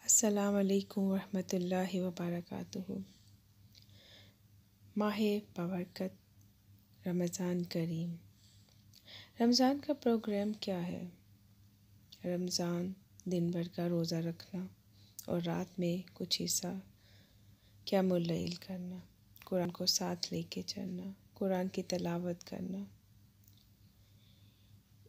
السلام علیکم ورحمۃ اللہ وبرکاتہ۔ ماہ بابرکت رمضان کریم۔ رمضان کا پروگرام کیا ہے؟ رمضان دن بھر کا روزہ رکھنا اور رات میں کچھ حصہ قیام اللیل کرنا، قرآن کو ساتھ لے کے چلنا، قرآن کی تلاوت کرنا۔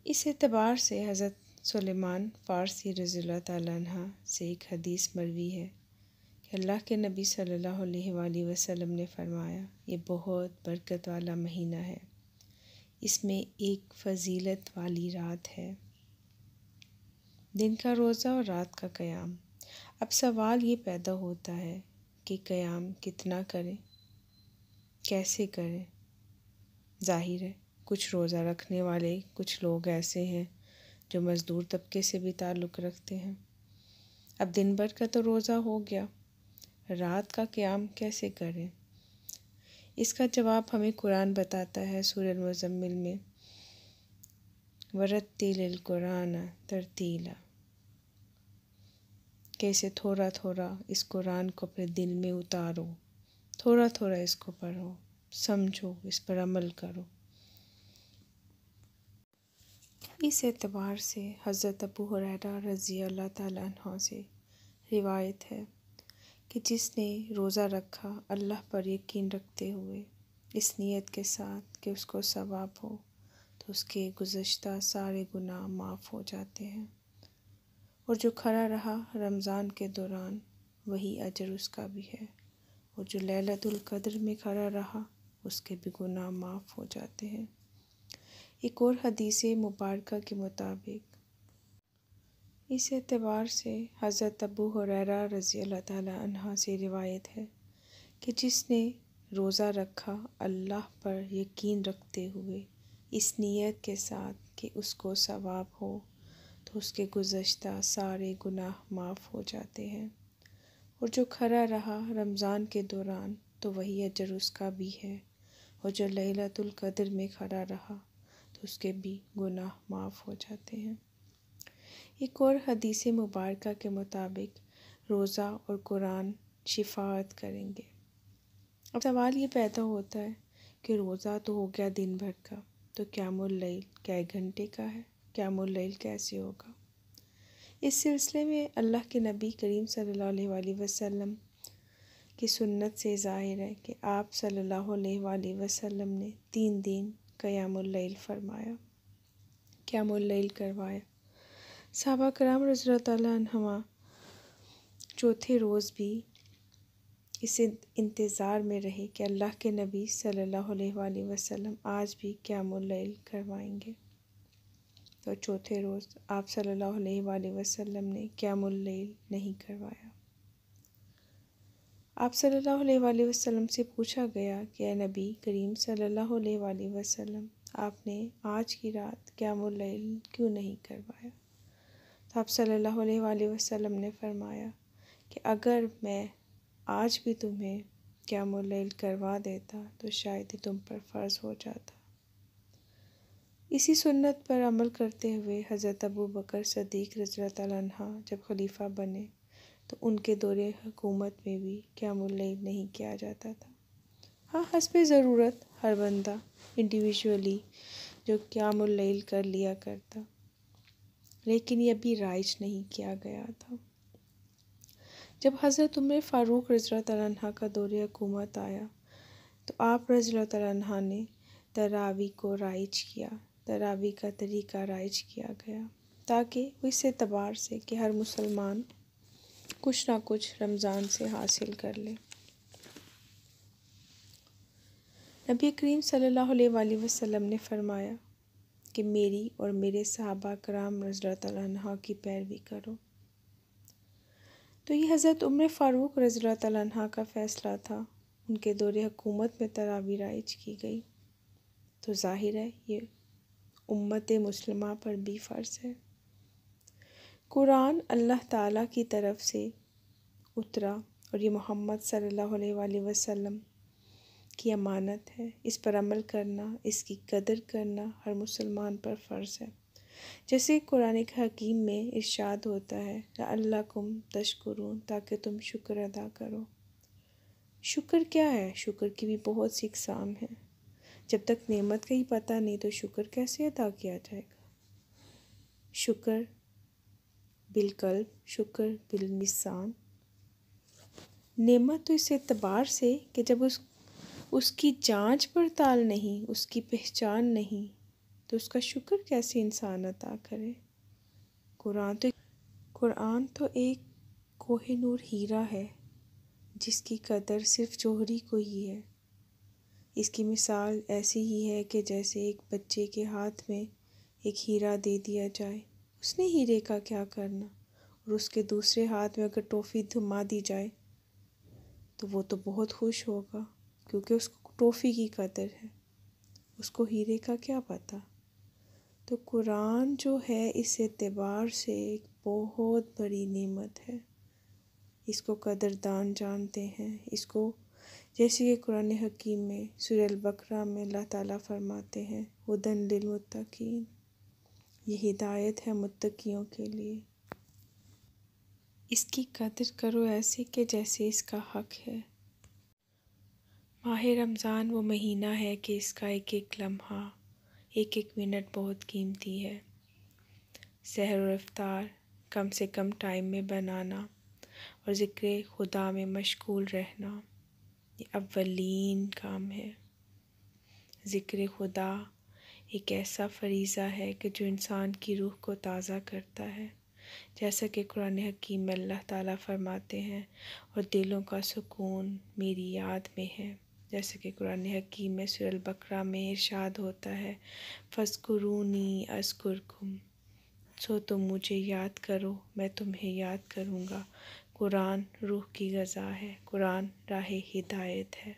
اس اعتبار سے حضرت سلیمان فارسی رضی اللہ تعالیٰ عنہ سے ایک حدیث مروی ہے کہ اللہ کے نبی صلی اللہ علیہ وآلہ وسلم نے فرمایا، یہ بہت برکت والا مہینہ ہے، اس میں ایک فضیلت والی رات ہے، دن کا روزہ اور رات کا قیام۔ اب سوال یہ پیدا ہوتا ہے کہ قیام کتنا کریں، کیسے کریں؟ ظاہر ہے کچھ روزہ رکھنے والے کچھ لوگ ایسے ہیں جو مزدور طبقے سے بھی تعلق رکھتے ہیں۔ اب دن بھر کا تو روزہ ہو گیا، رات کا قیام کیسے کریں؟ اس کا جواب ہمیں قرآن بتاتا ہے سورہ المزمل میں، وَرَتِّلِ الْقُرْآنَ تَرْتِیلًا، کہ اسے تھوڑا تھوڑا اس قرآن کو اپنے دل میں اتارو، تھوڑا تھوڑا اس کو پڑھو، سمجھو، اس پر عمل کرو۔ اس اعتبار سے حضرت ابو ہریرہ رضی اللہ تعالیٰ عنہ سے روایت ہے کہ جس نے روزہ رکھا اللہ پر یقین رکھتے ہوئے اس نیت کے ساتھ کہ اس کو ثواب ہو، تو اس کے گزشتہ سارے گناہ معاف ہو جاتے ہیں، اور جو کھڑا رہا رمضان کے دوران وہی اجر اس کا بھی ہے، اور جو لیلۃ القدر میں کھڑا رہا اس کے بھی گناہ معاف ہو جاتے ہیں۔ ایک اور حدیث مبارکہ کے مطابق اس اعتبار سے حضرت ابو ہریرہ رضی اللہ تعالیٰ عنہ سے روایت ہے کہ جس نے روزہ رکھا اللہ پر یقین رکھتے ہوئے اس نیت کے ساتھ کہ اس کو ثواب ہو، تو اس کے گزشتہ سارے گناہ معاف ہو جاتے ہیں، اور جو کھڑا رہا رمضان کے دوران تو وہی اجر اس کا بھی ہے، اور جو لیلۃ القدر میں کھڑا رہا تو اس کے بھی گناہ معاف ہو جاتے ہیں۔ ایک اور حدیث مبارکہ کے مطابق روزہ اور قرآن شفاعت کریں گے۔ اب سوال یہ پیدا ہوتا ہے کہ روزہ تو ہو گیا دن بھر کا، تو قیام اللیل کیا 1 گھنٹے کا ہے؟ قیام اللیل کیسے ہوگا؟ اس سلسلے میں اللہ کے نبی کریم صلی اللہ علیہ وآلہ وسلم کی سنت سے ظاہر ہے کہ آپ صلی اللہ علیہ وآلہ وسلم نے 3 دن قیام اللیل فرمایا، قیام اللیل کروایا۔ صحابہ کرام رضی اللہ تعالیٰ عنہم چوتھے روز بھی اس انتظار میں رہے کہ اللہ کے نبی صلی اللہ علیہ وآلہ وسلم آج بھی قیام اللیل کروائیں گے، تو چوتھے روز آپ صلی اللہ علیہ وآلہ وسلم نے قیام اللیل نہیں کروایا۔ آپ صلی اللہ علیہ وآلہ وسلم سے پوچھا گیا کہ اے نبی کریم صلی اللہ علیہ وآلہ وسلم، آپ نے آج کی رات قیام اللیل کیوں نہیں کروایا؟ تو آپ صلی اللہ علیہ وآلہ وسلم نے فرمایا کہ اگر میں آج بھی تمہیں قیام اللیل کروا دیتا تو شاید تم پر فرض ہو جاتا۔ اسی سنت پر عمل کرتے ہوئے حضرت ابو بکر صدیق رضی اللہ تعالیٰ عنہ جب خلیفہ بنے تو ان کے دور حکومت میں بھی قیام اللیل نہیں کیا جاتا تھا۔ ہاں، حسب ضرورت ہر بندہ انڈیویجولی جو قیام اللیل کر لیا کرتا، لیکن یہ ابھی رائج نہیں کیا گیا تھا۔ جب حضرت عمر فاروق رضی اللہ تعالیٰ عنہ کا دور حکومت آیا تو آپ رضی اللہ تعالیٰ عنہ نے تراویح کو رائج کیا، تراویح کا طریقہ رائج کیا گیا، تاکہ اس اعتبار سے کہ ہر مسلمان کچھ نہ کچھ رمضان سے حاصل کر لے۔ نبی کریم صلی اللہ علیہ وآلہ وسلم نے فرمایا کہ میری اور میرے صحابہ کرام رضی اللہ تعالیٰ عنہ کی پیروی کرو۔ تو یہ حضرت عمر فاروق رضی اللہ تعالیٰ عنہ کا فیصلہ تھا، ان کے دور حکومت میں تراویح رائج کی گئی، تو ظاہر ہے یہ امت مسلمہ پر بھی فرض ہے۔ قرآن اللہ تعالیٰ کی طرف سے اترا اور یہ محمد صلی اللہ علیہ وآلہ وسلم کی امانت ہے، اس پر عمل کرنا، اس کی قدر کرنا ہر مسلمان پر فرض ہے۔ جیسے قرآن حکیم میں ارشاد ہوتا ہے لعلکم تشکرون، تاکہ تم شکر ادا کرو۔ شکر کیا ہے؟ شکر کی بھی بہت سی اقسام ہیں۔ جب تک نعمت کا ہی پتہ نہیں تو شکر کیسے ادا کیا جائے گا؟ شکر بالقلب، شکر باللسان۔ نعمت تو اس اعتبار سے کہ جب اس کی جانچ پڑتال نہیں، اس کی پہچان نہیں، تو اس کا شکر کیسے انسان ادا کرے؟ قرآن تو ایک کوہ نور ہیرا ہے جس کی قدر صرف جوہری کو ہی ہے۔ اس کی مثال ایسی ہی ہے کہ جیسے ایک بچے کے ہاتھ میں ایک ہیرا دے دیا جائے، اس نے ہیرے کا کیا کرنا، اور اس کے دوسرے ہاتھ میں اگر ٹوفی تھما دی جائے تو وہ تو بہت خوش ہوگا، کیونکہ اس کو ٹوفی کی قدر ہے، اس کو ہیرے کا کیا پتہ۔ تو قرآن جو ہے اس اعتبار سے ایک بہت بڑی نعمت ہے۔ اس کو قدردان جانتے ہیں، اس کو جیسے کہ قرآن حکیم میں سورہ البقرہ میں اللہ تعالیٰ فرماتے ہیں ہدی للمتقین، یہ ہدایت ہے متقیوں کے لیے۔ اس کی قدر کرو ایسے کہ جیسے اس کا حق ہے۔ ماہ رمضان وہ مہینہ ہے کہ اس کا ایک ایک لمحہ، ایک ایک منٹ بہت قیمتی ہے۔ سحر و افطار کم سے کم ٹائم میں بنانا اور ذکر خدا میں مشغول رہنا، یہ اولین کام ہے۔ ذکر خدا ایک ایسا فریضہ ہے کہ جو انسان کی روح کو تازہ کرتا ہے، جیسا کہ قرآن حکیم میں اللہ تعالیٰ فرماتے ہیں اور دلوں کا سکون میری یاد میں ہے، جیسا کہ قرآن حکیم میں سورہ البقرہ میں ارشاد ہوتا ہے فاذکرونی اذکرکم، سو تم مجھے یاد کرو میں تمہیں یاد کروں گا۔ قرآن روح کی غذا ہے، قرآن راہ ہدایت ہے۔